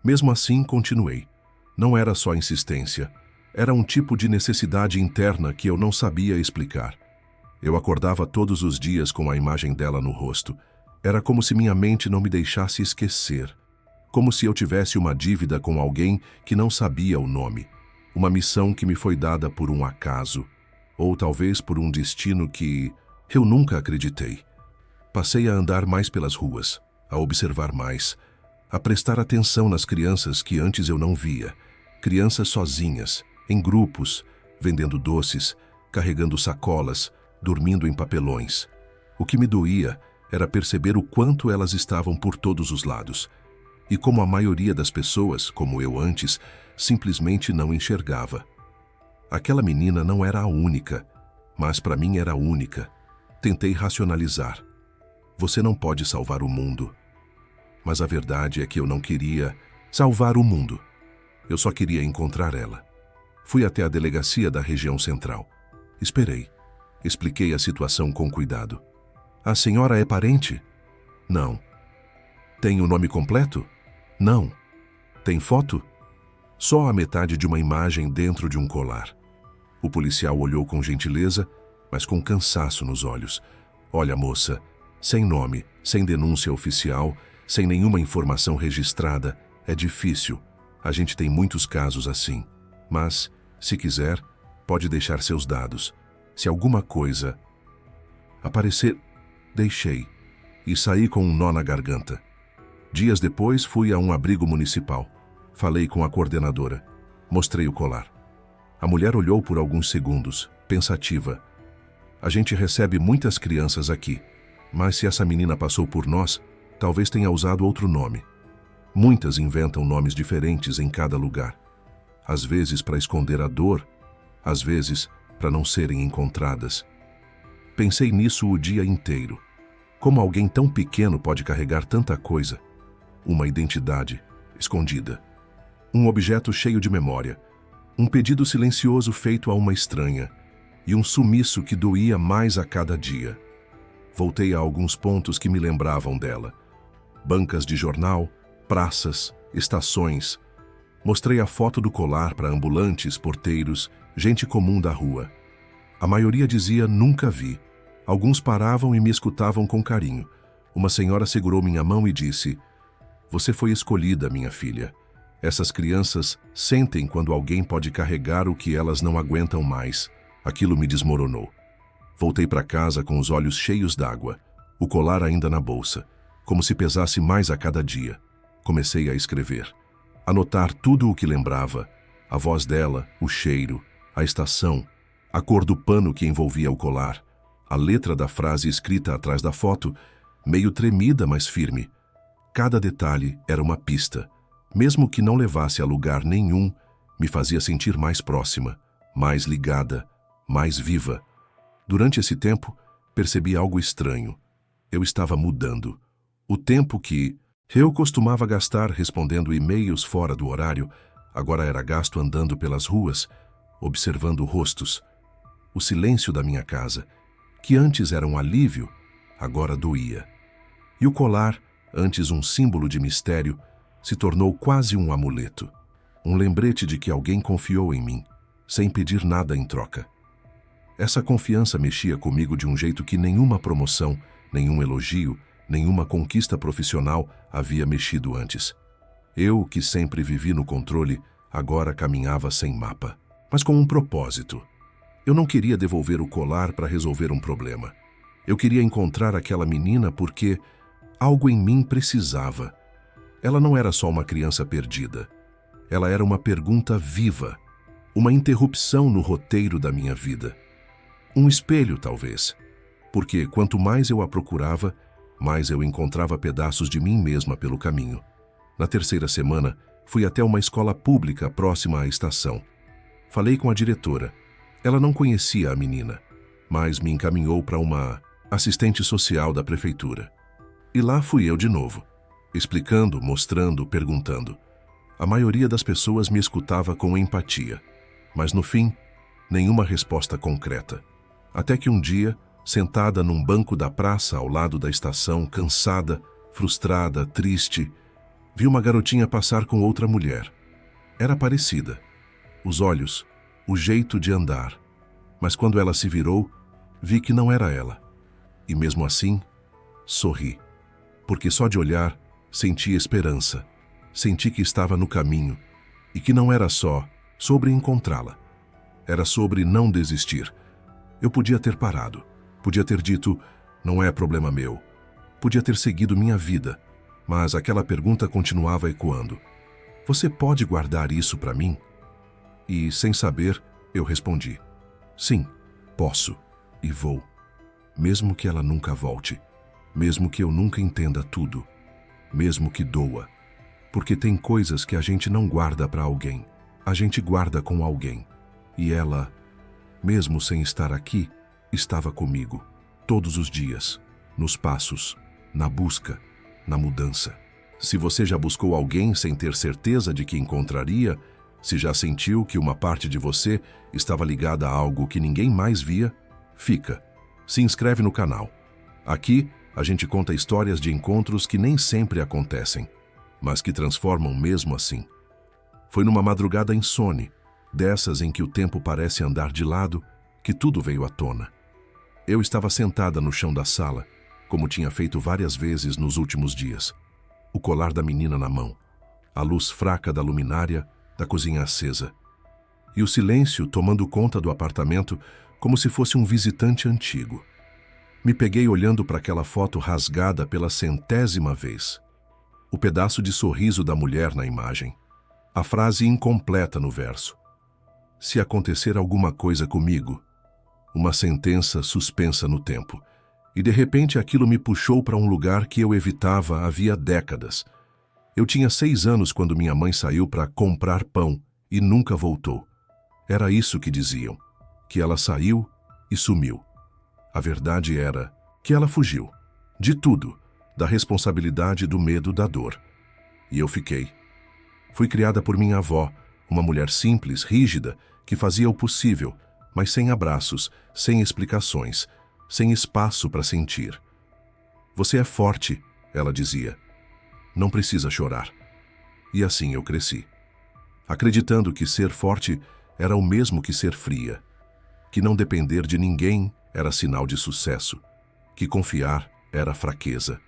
Mesmo assim, continuei. Não era só insistência, era um tipo de necessidade interna que eu não sabia explicar. Eu acordava todos os dias com a imagem dela no rosto. Era como se minha mente não me deixasse esquecer. Como se eu tivesse uma dívida com alguém que não sabia o nome. Uma missão que me foi dada por um acaso. Ou talvez por um destino que eu nunca acreditei. Passei a andar mais pelas ruas, a observar mais, a prestar atenção nas crianças que antes eu não via. Crianças sozinhas, em grupos, vendendo doces, carregando sacolas, dormindo em papelões. O que me doía era perceber o quanto elas estavam por todos os lados. E como a maioria das pessoas, como eu antes, simplesmente não enxergava. Aquela menina não era a única, mas para mim era a única. Tentei racionalizar. Você não pode salvar o mundo. Mas a verdade é que eu não queria salvar o mundo. Eu só queria encontrar ela. Fui até a delegacia da região central. Esperei. Expliquei a situação com cuidado. A senhora é parente? Não. Tem o nome completo? Não. Tem foto? Só a metade de uma imagem dentro de um colar. O policial olhou com gentileza, mas com cansaço nos olhos. Olha, moça, sem nome, sem denúncia oficial, sem nenhuma informação registrada, é difícil. A gente tem muitos casos assim. Mas, se quiser, pode deixar seus dados. Se alguma coisa aparecer, deixei. E saí com um nó na garganta. Dias depois, fui a um abrigo municipal. Falei com a coordenadora. Mostrei o colar. A mulher olhou por alguns segundos, pensativa. A gente recebe muitas crianças aqui, mas se essa menina passou por nós, talvez tenha usado outro nome. Muitas inventam nomes diferentes em cada lugar. Às vezes para esconder a dor, às vezes para não serem encontradas. Pensei nisso o dia inteiro. Como alguém tão pequeno pode carregar tanta coisa? Uma identidade escondida. Um objeto cheio de memória. Um pedido silencioso feito a uma estranha. E um sumiço que doía mais a cada dia. Voltei a alguns pontos que me lembravam dela. Bancas de jornal, praças, estações. Mostrei a foto do colar para ambulantes, porteiros, gente comum da rua. A maioria dizia nunca vi. Alguns paravam e me escutavam com carinho. Uma senhora segurou minha mão e disse: "Você foi escolhida, minha filha. Essas crianças sentem quando alguém pode carregar o que elas não aguentam mais." Aquilo me desmoronou. Voltei para casa com os olhos cheios d'água, o colar ainda na bolsa, como se pesasse mais a cada dia. Comecei a escrever. Anotar tudo o que lembrava, a voz dela, o cheiro, a estação, a cor do pano que envolvia o colar, a letra da frase escrita atrás da foto, meio tremida, mas firme. Cada detalhe era uma pista. Mesmo que não levasse a lugar nenhum, me fazia sentir mais próxima, mais ligada, mais viva. Durante esse tempo, percebi algo estranho. Eu estava mudando. O tempo que eu costumava gastar respondendo e-mails fora do horário, agora era gasto andando pelas ruas, observando rostos. O silêncio da minha casa, que antes era um alívio, agora doía. E o colar, antes um símbolo de mistério, se tornou quase um amuleto. Um lembrete de que alguém confiou em mim, sem pedir nada em troca. Essa confiança mexia comigo de um jeito que nenhuma promoção, nenhum elogio, nenhuma conquista profissional havia mexido antes. Eu, que sempre vivi no controle, agora caminhava sem mapa, mas com um propósito. Eu não queria devolver o colar para resolver um problema. Eu queria encontrar aquela menina porque algo em mim precisava. Ela não era só uma criança perdida. Ela era uma pergunta viva, uma interrupção no roteiro da minha vida. Um espelho, talvez, porque quanto mais eu a procurava, mais eu encontrava pedaços de mim mesma pelo caminho. Na terceira semana, fui até uma escola pública próxima à estação. Falei com a diretora. Ela não conhecia a menina, mas me encaminhou para uma assistente social da prefeitura. E lá fui eu de novo, explicando, mostrando, perguntando. A maioria das pessoas me escutava com empatia, mas no fim, nenhuma resposta concreta. Até que um dia, sentada num banco da praça ao lado da estação, cansada, frustrada, triste, vi uma garotinha passar com outra mulher. Era parecida. Os olhos, o jeito de andar. Mas quando ela se virou, vi que não era ela. E mesmo assim, sorri. Porque só de olhar, senti esperança. Senti que estava no caminho. E que não era só sobre encontrá-la. Era sobre não desistir. Eu podia ter parado. Podia ter dito, não é problema meu. Podia ter seguido minha vida. Mas aquela pergunta continuava ecoando. Você pode guardar isso para mim? E, sem saber, eu respondi. Sim, posso e vou. Mesmo que ela nunca volte. Mesmo que eu nunca entenda tudo. Mesmo que doa. Porque tem coisas que a gente não guarda para alguém. A gente guarda com alguém. E ela, mesmo sem estar aqui, estava comigo. Todos os dias. Nos passos. Na busca. Na mudança. Se você já buscou alguém sem ter certeza de que encontraria, se já sentiu que uma parte de você estava ligada a algo que ninguém mais via, fica. Se inscreve no canal. Aqui a gente conta histórias de encontros que nem sempre acontecem, mas que transformam mesmo assim. Foi numa madrugada insone, dessas em que o tempo parece andar de lado, que tudo veio à tona. Eu estava sentada no chão da sala, como tinha feito várias vezes nos últimos dias. O colar da menina na mão, a luz fraca da luminária, da cozinha acesa. E o silêncio tomando conta do apartamento como se fosse um visitante antigo. Me peguei olhando para aquela foto rasgada pela 100ª vez. O pedaço de sorriso da mulher na imagem. A frase incompleta no verso. Se acontecer alguma coisa comigo. Uma sentença suspensa no tempo. E de repente aquilo me puxou para um lugar que eu evitava havia décadas. Eu tinha 6 anos quando minha mãe saiu para comprar pão e nunca voltou. Era isso que diziam, que ela saiu e sumiu. A verdade era que ela fugiu. De tudo, da responsabilidade, do medo, da dor. E eu fiquei. Fui criada por minha avó, uma mulher simples, rígida, que fazia o possível, mas sem abraços, sem explicações, sem espaço para sentir. Você é forte, ela dizia. Não precisa chorar. E assim eu cresci. Acreditando que ser forte era o mesmo que ser fria. Que não depender de ninguém era sinal de sucesso. Que confiar era fraqueza.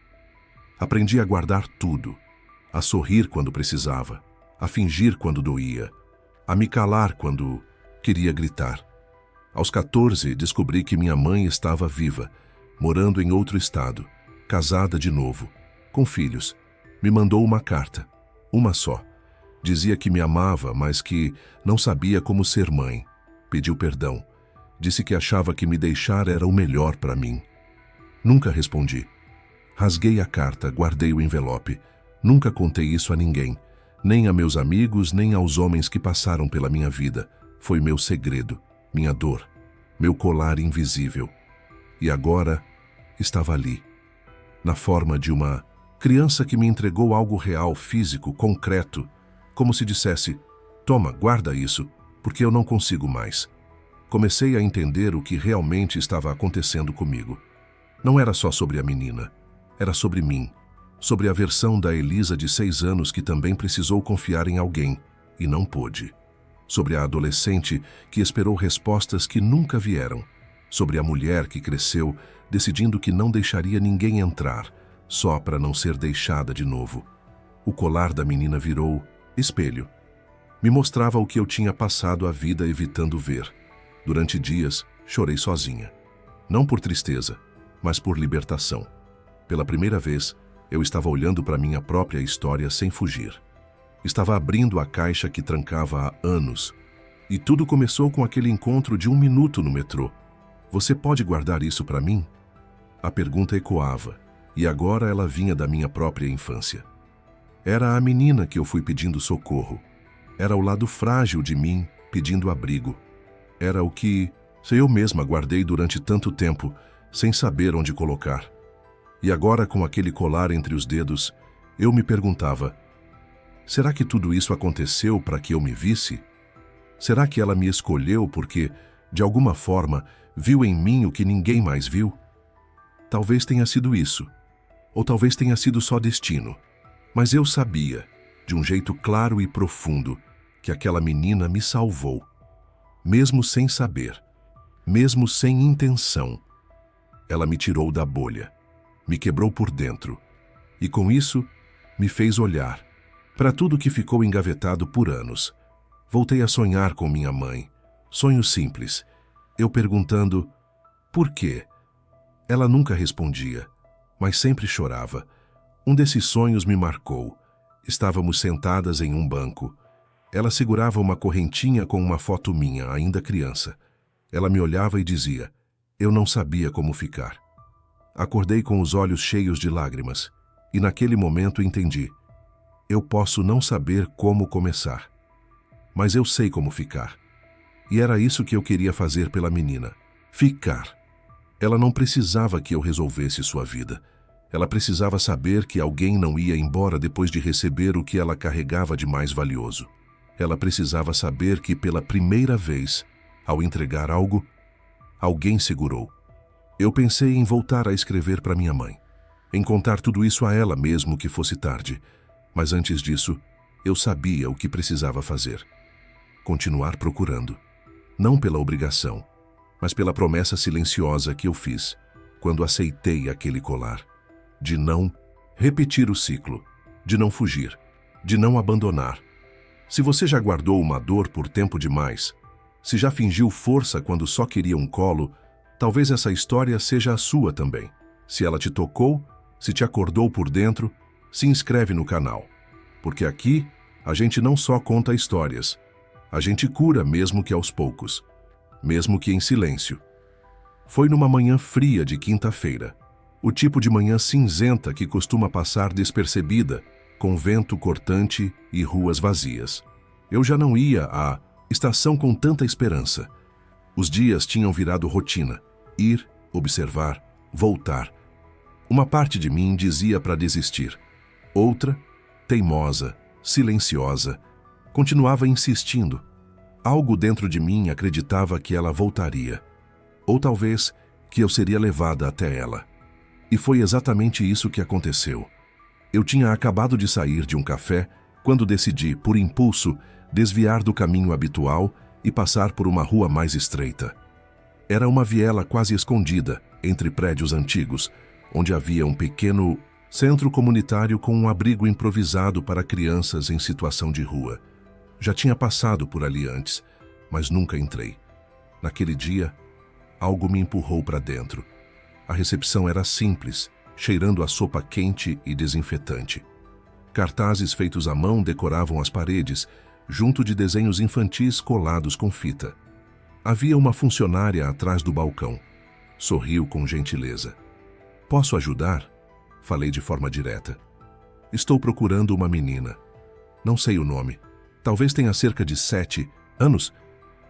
Aprendi a guardar tudo. A sorrir quando precisava. A fingir quando doía. A me calar quando queria gritar. Aos 14, descobri que minha mãe estava viva, morando em outro estado, casada de novo, com filhos. Me mandou uma carta, uma só. Dizia que me amava, mas que não sabia como ser mãe. Pediu perdão. Disse que achava que me deixar era o melhor para mim. Nunca respondi. Rasguei a carta, guardei o envelope. Nunca contei isso a ninguém, nem a meus amigos, nem aos homens que passaram pela minha vida. Foi meu segredo, minha dor, meu colar invisível. E agora estava ali, na forma de uma criança que me entregou algo real, físico, concreto, como se dissesse: toma, guarda isso, porque eu não consigo mais. Comecei a entender o que realmente estava acontecendo comigo. Não era só sobre a menina, era sobre mim, sobre a versão da Elisa de 6 anos que também precisou confiar em alguém e não pôde. Sobre a adolescente que esperou respostas que nunca vieram. Sobre a mulher que cresceu, decidindo que não deixaria ninguém entrar, só para não ser deixada de novo. O colar da menina virou espelho. Me mostrava o que eu tinha passado a vida evitando ver. Durante dias, chorei sozinha. Não por tristeza, mas por libertação. Pela primeira vez, eu estava olhando para minha própria história sem fugir. Estava abrindo a caixa que trancava há anos. E tudo começou com aquele encontro de 1 minuto no metrô. Você pode guardar isso para mim? A pergunta ecoava, e agora ela vinha da minha própria infância. Era a menina que eu fui pedindo socorro. Era o lado frágil de mim pedindo abrigo. Era o que eu mesma guardei durante tanto tempo, sem saber onde colocar. E agora, com aquele colar entre os dedos, eu me perguntava: será que tudo isso aconteceu para que eu me visse? Será que ela me escolheu porque, de alguma forma, viu em mim o que ninguém mais viu? Talvez tenha sido isso. Ou talvez tenha sido só destino. Mas eu sabia, de um jeito claro e profundo, que aquela menina me salvou. Mesmo sem saber, mesmo sem intenção. Ela me tirou da bolha, me quebrou por dentro. E com isso, me fez olhar para tudo que ficou engavetado por anos. Voltei a sonhar com minha mãe. Sonho simples. Eu perguntando, por quê? Ela nunca respondia, mas sempre chorava. Um desses sonhos me marcou. Estávamos sentadas em um banco. Ela segurava uma correntinha com uma foto minha, ainda criança. Ela me olhava e dizia: eu não sabia como ficar. Acordei com os olhos cheios de lágrimas, e naquele momento entendi: eu posso não saber como começar, mas eu sei como ficar. E era isso que eu queria fazer pela menina: ficar. Ela não precisava que eu resolvesse sua vida. Ela precisava saber que alguém não ia embora depois de receber o que ela carregava de mais valioso. Ela precisava saber que, pela primeira vez, ao entregar algo, alguém segurou. Eu pensei em voltar a escrever para minha mãe. em contar tudo isso a ela mesmo que fosse tarde. Mas antes disso, eu sabia o que precisava fazer. Continuar procurando. Não pela obrigação, mas pela promessa silenciosa que eu fiz quando aceitei aquele colar. De não repetir o ciclo, de não fugir, de não abandonar. Se você já guardou uma dor por tempo demais, se já fingiu força quando só queria um colo, talvez essa história seja a sua também. Se ela te tocou, se te acordou por dentro, se inscreve no canal. Porque aqui, a gente não só conta histórias, a gente cura mesmo que aos poucos, mesmo que em silêncio. Foi numa manhã fria de quinta-feira, o tipo de manhã cinzenta que costuma passar despercebida, com vento cortante e ruas vazias. Eu já não ia à estação com tanta esperança. Os dias tinham virado rotina. Ir, observar, voltar. Uma parte de mim dizia para desistir. Outra, teimosa, silenciosa, continuava insistindo. Algo dentro de mim acreditava que ela voltaria. Ou talvez que eu seria levada até ela. E foi exatamente isso que aconteceu. Eu tinha acabado de sair de um café quando decidi, por impulso, desviar do caminho habitual e passar por uma rua mais estreita. Era uma viela quase escondida, entre prédios antigos, onde havia um pequeno centro comunitário com um abrigo improvisado para crianças em situação de rua. Já tinha passado por ali antes, mas nunca entrei. Naquele dia, algo me empurrou para dentro. A recepção era simples, cheirando a sopa quente e desinfetante. Cartazes feitos à mão decoravam as paredes, junto de desenhos infantis colados com fita. Havia uma funcionária atrás do balcão. Sorriu com gentileza. "Posso ajudar?" Falei de forma direta. "Estou procurando uma menina. Não sei o nome. Talvez tenha cerca de 7 anos.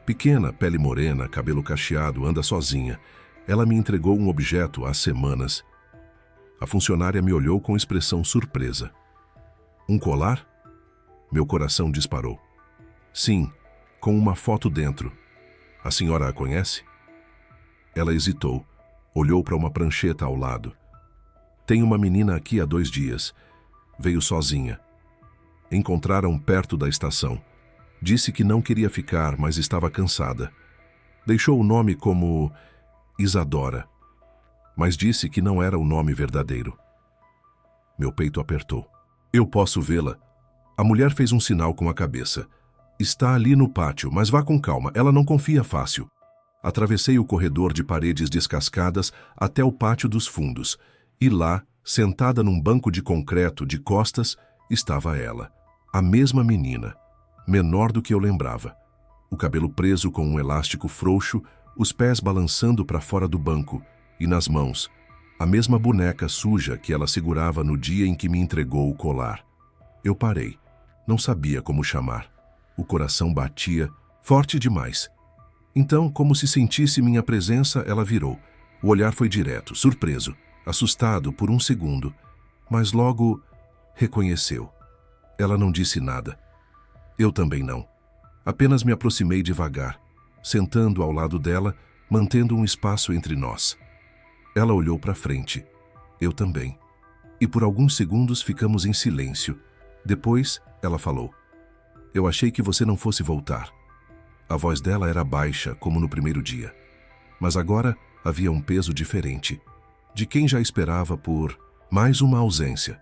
Pequena, pele morena, cabelo cacheado, anda sozinha. Ela me entregou um objeto há semanas." A funcionária me olhou com expressão surpresa. "Um colar?" Meu coração disparou. "Sim, com uma foto dentro. A senhora a conhece?" Ela hesitou, olhou para uma prancheta ao lado. "Tem uma menina aqui há 2 dias. Veio sozinha. Encontraram perto da estação. Disse que não queria ficar, mas estava cansada. Deixou o nome como Isadora, mas disse que não era o nome verdadeiro." Meu peito apertou. "Eu posso vê-la?" A mulher fez um sinal com a cabeça. "Está ali no pátio, mas vá com calma, ela não confia fácil." Atravessei o corredor de paredes descascadas até o pátio dos fundos, e lá, sentada num banco de concreto de costas, estava ela, a mesma menina, menor do que eu lembrava. O cabelo preso com um elástico frouxo, os pés balançando para fora do banco, e nas mãos, a mesma boneca suja que ela segurava no dia em que me entregou o colar. Eu parei. Não sabia como chamar. O coração batia, forte demais. Então, como se sentisse minha presença, ela virou. O olhar foi direto, surpreso, assustado por um segundo, mas logo reconheceu. Ela não disse nada. Eu também não. Apenas me aproximei devagar, sentando ao lado dela, mantendo um espaço entre nós. Ela olhou para frente. Eu também. E por alguns segundos ficamos em silêncio. Depois, ela falou: "Eu achei que você não fosse voltar." A voz dela era baixa, como no primeiro dia. Mas agora havia um peso diferente. De quem já esperava por mais uma ausência.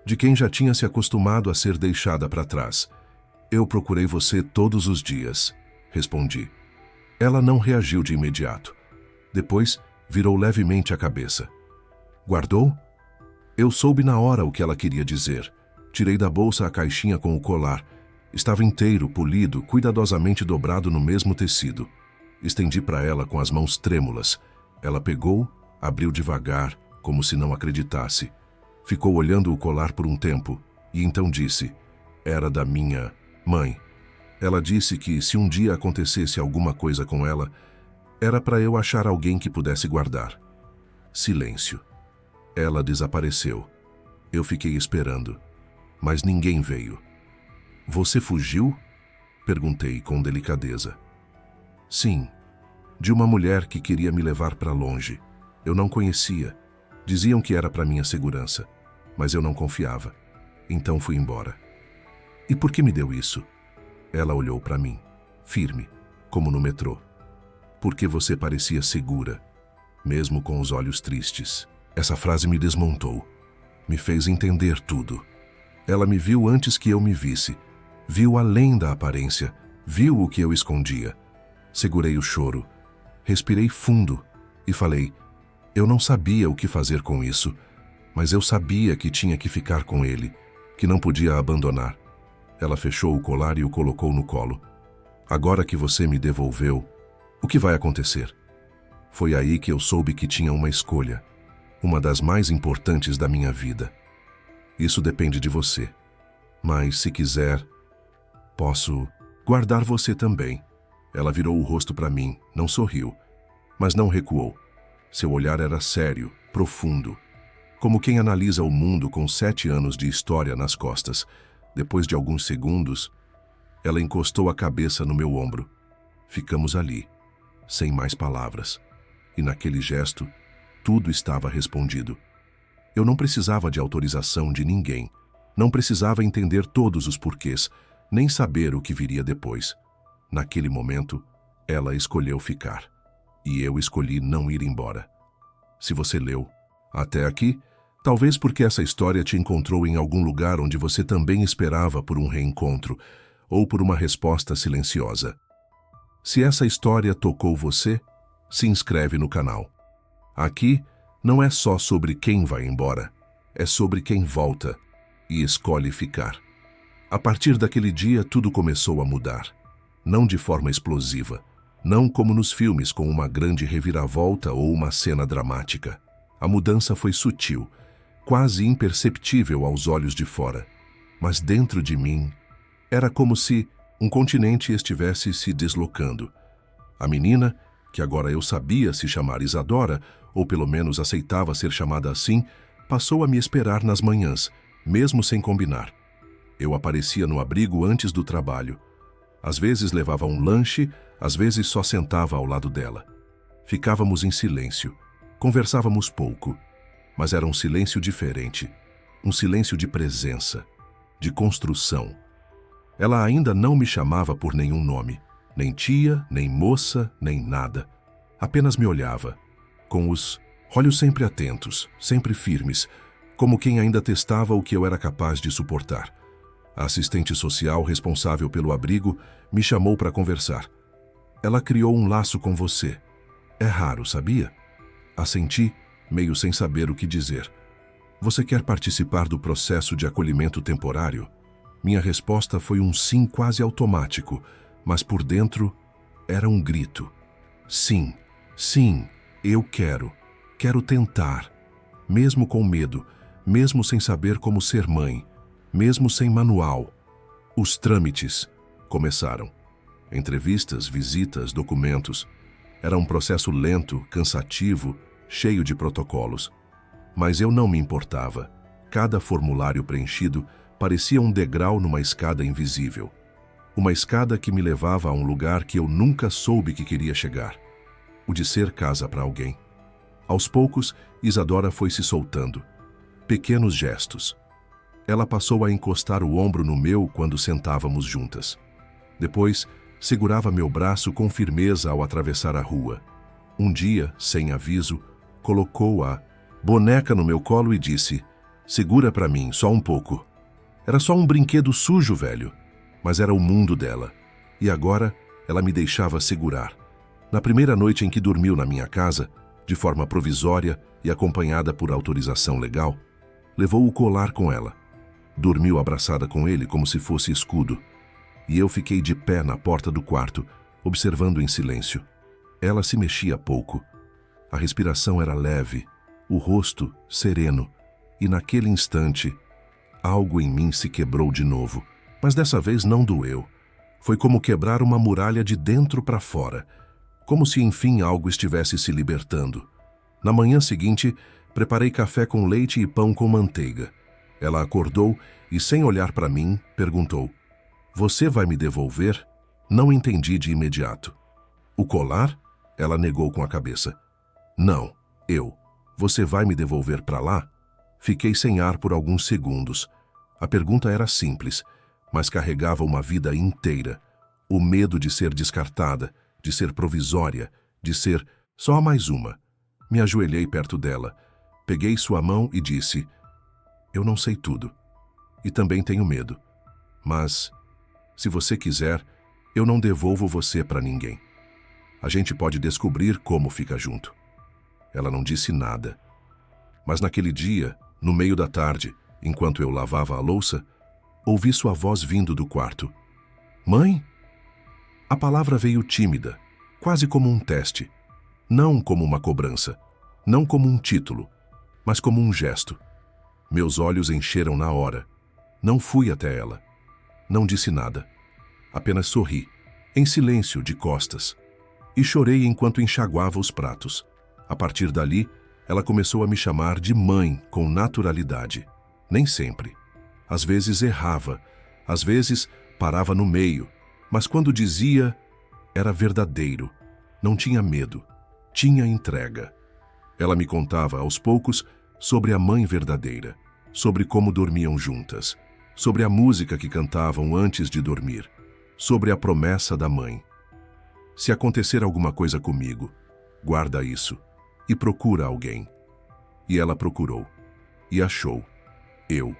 De quem já tinha se acostumado a ser deixada para trás. "Eu procurei você todos os dias", respondi. Ela não reagiu de imediato. Depois, virou levemente a cabeça. "Guardou?" Eu soube na hora o que ela queria dizer. Tirei da bolsa a caixinha com o colar. Estava inteiro, polido, cuidadosamente dobrado no mesmo tecido. Estendi para ela com as mãos trêmulas. Ela pegou, abriu devagar, como se não acreditasse. Ficou olhando o colar por um tempo, e então disse: "Era da minha mãe." Ela disse que se um dia acontecesse alguma coisa com ela, era para eu achar alguém que pudesse guardar. Silêncio. Ela desapareceu. Eu fiquei esperando, mas ninguém veio. "Você fugiu?" Perguntei com delicadeza. "Sim, de uma mulher que queria me levar para longe. Eu não conhecia. Diziam que era para minha segurança, mas eu não confiava. Então fui embora. E por que me deu isso? Ela olhou para mim, firme, como no metrô. Porque você parecia segura, mesmo com os olhos tristes. Essa frase me desmontou. Me fez entender tudo. Ela me viu antes que eu me visse. Viu além da aparência. Viu o que eu escondia. Segurei o choro. Respirei fundo e falei: eu não sabia o que fazer com isso, mas eu sabia que tinha que ficar com ele, que não podia abandonar. Ela fechou o colar e o colocou no colo. Agora que você me devolveu, o que vai acontecer? Foi aí que eu soube que tinha uma escolha, uma das mais importantes da minha vida. Isso depende de você. Mas, se quiser, posso guardar você também. Ela virou o rosto para mim, não sorriu, mas não recuou. Seu olhar era sério, profundo, como quem analisa o mundo com 7 anos de história nas costas. Depois de alguns segundos, ela encostou a cabeça no meu ombro. Ficamos ali, sem mais palavras. E naquele gesto, tudo estava respondido. Eu não precisava de autorização de ninguém. Não precisava entender todos os porquês, nem saber o que viria depois. Naquele momento, ela escolheu ficar. E eu escolhi não ir embora. Se você leu até aqui, talvez porque essa história te encontrou em algum lugar onde você também esperava por um reencontro ou por uma resposta silenciosa. Se essa história tocou você, se inscreve no canal. Aqui não é só sobre quem vai embora, é sobre quem volta e escolhe ficar. A partir daquele dia, tudo começou a mudar. Não de forma explosiva, não como nos filmes com uma grande reviravolta ou uma cena dramática. A mudança foi sutil, quase imperceptível aos olhos de fora. Mas dentro de mim, era como se um continente estivesse se deslocando. A menina, que agora eu sabia se chamar Isadora, ou pelo menos aceitava ser chamada assim, passou a me esperar nas manhãs, mesmo sem combinar. Eu aparecia no abrigo antes do trabalho. Às vezes levava um lanche, às vezes só sentava ao lado dela. Ficávamos em silêncio, conversávamos pouco, mas era um silêncio diferente, um silêncio de presença, de construção. Ela ainda não me chamava por nenhum nome, nem tia, nem moça, nem nada. Apenas me olhava, com os olhos sempre atentos, sempre firmes, como quem ainda testava o que eu era capaz de suportar. A assistente social responsável pelo abrigo me chamou para conversar. Ela criou um laço com você. É raro, sabia? Assenti, meio sem saber o que dizer. Você quer participar do processo de acolhimento temporário? Minha resposta foi um sim quase automático, mas por dentro era um grito. Sim, sim, eu quero. Quero tentar. Mesmo com medo, mesmo sem saber como ser mãe, mesmo sem manual. Os trâmites começaram. Entrevistas, visitas, documentos. Era um processo lento, cansativo, cheio de protocolos. Mas eu não me importava. Cada formulário preenchido parecia um degrau numa escada invisível. Uma escada que me levava a um lugar que eu nunca soube que queria chegar. O de ser casa para alguém. Aos poucos, Isadora foi se soltando. Pequenos gestos. Ela passou a encostar o ombro no meu quando sentávamos juntas. Depois, segurava meu braço com firmeza ao atravessar a rua. Um dia, sem aviso, colocou a boneca no meu colo e disse: "Segura para mim, só um pouco." Era só um brinquedo sujo, velho, mas era o mundo dela. E agora, ela me deixava segurar. Na primeira noite em que dormiu na minha casa, de forma provisória e acompanhada por autorização legal, levou o colar com ela. Dormiu abraçada com ele como se fosse escudo. E eu fiquei de pé na porta do quarto, observando em silêncio. Ela se mexia pouco. A respiração era leve, o rosto sereno. E naquele instante, algo em mim se quebrou de novo. Mas dessa vez não doeu. Foi como quebrar uma muralha de dentro para fora. Como se enfim algo estivesse se libertando. Na manhã seguinte, preparei café com leite e pão com manteiga. Ela acordou e, sem olhar para mim, perguntou: "Você vai me devolver?" Não entendi de imediato. "O colar?" Ela negou com a cabeça. "Não, eu." Você vai me devolver para lá? Fiquei sem ar por alguns segundos. A pergunta era simples, mas carregava uma vida inteira. O medo de ser descartada, de ser provisória, de ser só mais uma. Me ajoelhei perto dela, peguei sua mão e disse: eu não sei tudo. E também tenho medo. Mas, se você quiser, eu não devolvo você para ninguém. A gente pode descobrir como fica junto. Ela não disse nada. Mas naquele dia, no meio da tarde, enquanto eu lavava a louça, ouvi sua voz vindo do quarto. Mãe? A palavra veio tímida, quase como um teste. Não como uma cobrança, não como um título, mas como um gesto. Meus olhos encheram na hora. Não fui até ela. Não disse nada. Apenas sorri, em silêncio, de costas. E chorei enquanto enxaguava os pratos. A partir dali, ela começou a me chamar de mãe com naturalidade. Nem sempre. Às vezes errava, às vezes parava no meio, mas quando dizia, era verdadeiro. Não tinha medo, tinha entrega. Ela me contava, aos poucos, sobre a mãe verdadeira, sobre como dormiam juntas, sobre a música que cantavam antes de dormir, sobre a promessa da mãe. Se acontecer alguma coisa comigo, guarda isso e procura alguém. E ela procurou. E achou. Eu.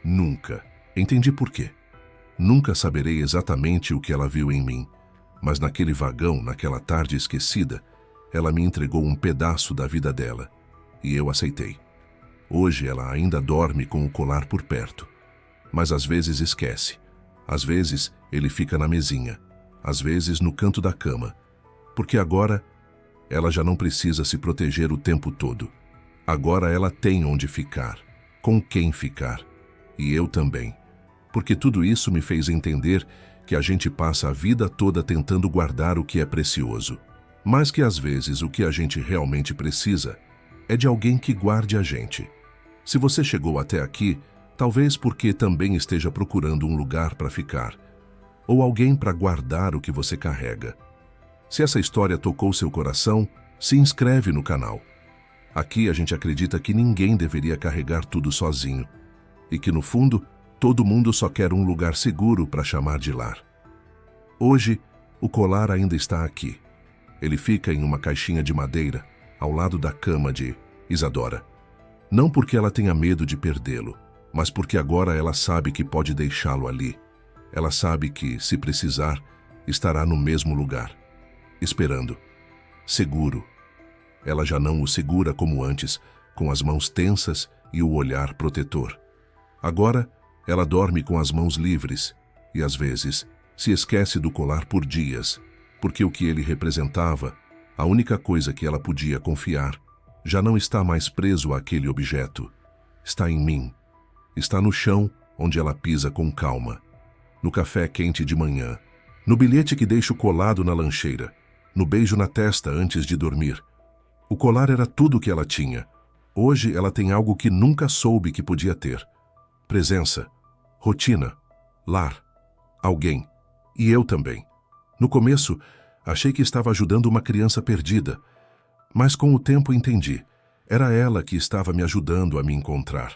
Nunca. Entendi por quê. Nunca saberei exatamente o que ela viu em mim, mas naquele vagão, naquela tarde esquecida, ela me entregou um pedaço da vida dela. E eu aceitei. Hoje ela ainda dorme com o colar por perto. Mas às vezes esquece. Às vezes ele fica na mesinha. Às vezes no canto da cama. Porque agora ela já não precisa se proteger o tempo todo. Agora ela tem onde ficar, com quem ficar. E eu também. Porque tudo isso me fez entender que a gente passa a vida toda tentando guardar o que é precioso. Mas que às vezes o que a gente realmente precisa é de alguém que guarde a gente. Se você chegou até aqui, talvez porque também esteja procurando um lugar para ficar, ou alguém para guardar o que você carrega. Se essa história tocou seu coração, se inscreve no canal. Aqui a gente acredita que ninguém deveria carregar tudo sozinho, e que no fundo, todo mundo só quer um lugar seguro para chamar de lar. Hoje, o colar ainda está aqui. Ele fica em uma caixinha de madeira, ao lado da cama de Isadora. Não porque ela tenha medo de perdê-lo, mas porque agora ela sabe que pode deixá-lo ali. Ela sabe que, se precisar, estará no mesmo lugar, esperando, seguro. Ela já não o segura como antes, com as mãos tensas e o olhar protetor. Agora, ela dorme com as mãos livres e, às vezes, se esquece do colar por dias, porque o que ele representava, a única coisa que ela podia confiar, já não está mais preso àquele objeto. Está em mim. Está no chão, onde ela pisa com calma. No café quente de manhã. No bilhete que deixo colado na lancheira. No beijo na testa antes de dormir. O colar era tudo o que ela tinha. Hoje ela tem algo que nunca soube que podia ter. Presença, rotina, lar, alguém. E eu também. No começo, achei que estava ajudando uma criança perdida. Mas com o tempo entendi. Era ela que estava me ajudando a me encontrar.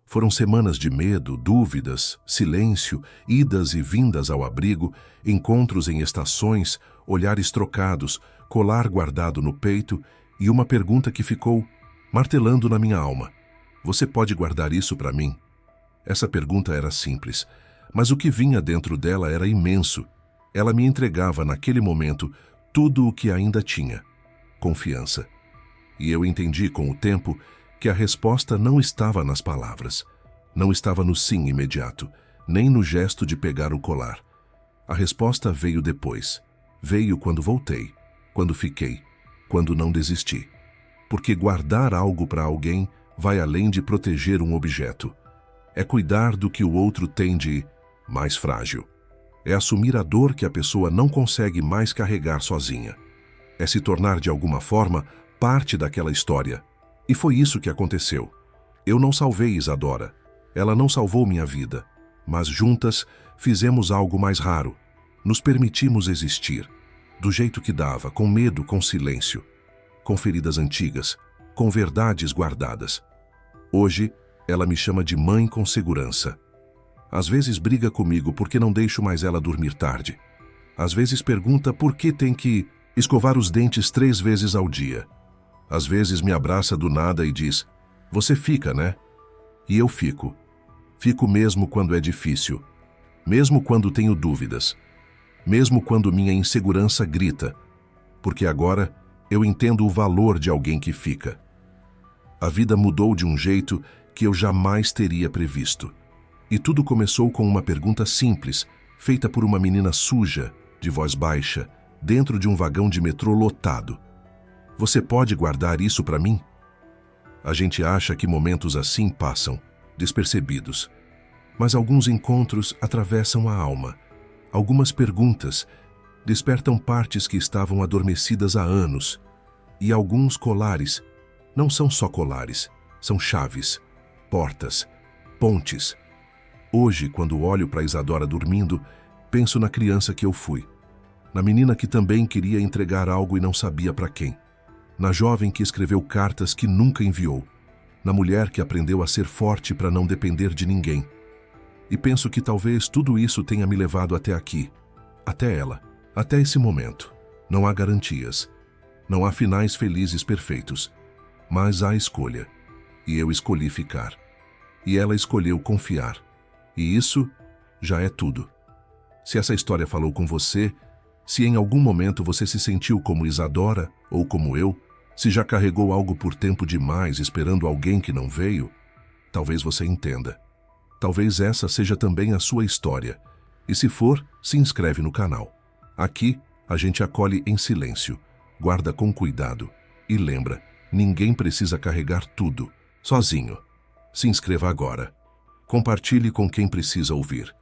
Foram semanas de medo, dúvidas, silêncio, idas e vindas ao abrigo, encontros em estações, olhares trocados, colar guardado no peito e uma pergunta que ficou martelando na minha alma. Você pode guardar isso para mim? Essa pergunta era simples, mas o que vinha dentro dela era imenso. Ela me entregava naquele momento tudo o que ainda tinha. Confiança. E eu entendi com o tempo que a resposta não estava nas palavras, não estava no sim imediato, nem no gesto de pegar o colar. A resposta veio depois. Veio quando voltei, quando fiquei, quando não desisti. Porque guardar algo para alguém vai além de proteger um objeto. É cuidar do que o outro tem de mais frágil. É assumir a dor que a pessoa não consegue mais carregar sozinha. É se tornar de alguma forma parte daquela história. E foi isso que aconteceu. Eu não salvei Isadora. Ela não salvou minha vida. Mas juntas fizemos algo mais raro. Nos permitimos existir. Do jeito que dava, com medo, com silêncio. Com feridas antigas, com verdades guardadas. Hoje, ela me chama de mãe com segurança. Às vezes briga comigo porque não deixo mais ela dormir tarde. Às vezes pergunta por que tem que escovar os dentes 3 vezes ao dia. Às vezes me abraça do nada e diz: "Você fica, né?" E eu fico. Fico mesmo quando é difícil. Mesmo quando tenho dúvidas. Mesmo quando minha insegurança grita. Porque agora eu entendo o valor de alguém que fica. A vida mudou de um jeito que eu jamais teria previsto. E tudo começou com uma pergunta simples, feita por uma menina suja, de voz baixa, dentro de um vagão de metrô lotado. "Você pode guardar isso para mim?" A gente acha que momentos assim passam, despercebidos. Mas alguns encontros atravessam a alma. Algumas perguntas despertam partes que estavam adormecidas há anos. E alguns colares não são só colares, são chaves, portas, pontes. Hoje, quando olho para Isadora dormindo, penso na criança que eu fui. Na menina que também queria entregar algo e não sabia para quem. Na jovem que escreveu cartas que nunca enviou. Na mulher que aprendeu a ser forte para não depender de ninguém. E penso que talvez tudo isso tenha me levado até aqui. Até ela. Até esse momento. Não há garantias. Não há finais felizes perfeitos. Mas há escolha. E eu escolhi ficar. E ela escolheu confiar. E isso já é tudo. Se essa história falou com você, se em algum momento você se sentiu como Isadora ou como eu, se já carregou algo por tempo demais esperando alguém que não veio, talvez você entenda. Talvez essa seja também a sua história. E se for, se inscreve no canal. Aqui, a gente acolhe em silêncio, guarda com cuidado e lembra, ninguém precisa carregar tudo, sozinho. Se inscreva agora. Compartilhe com quem precisa ouvir.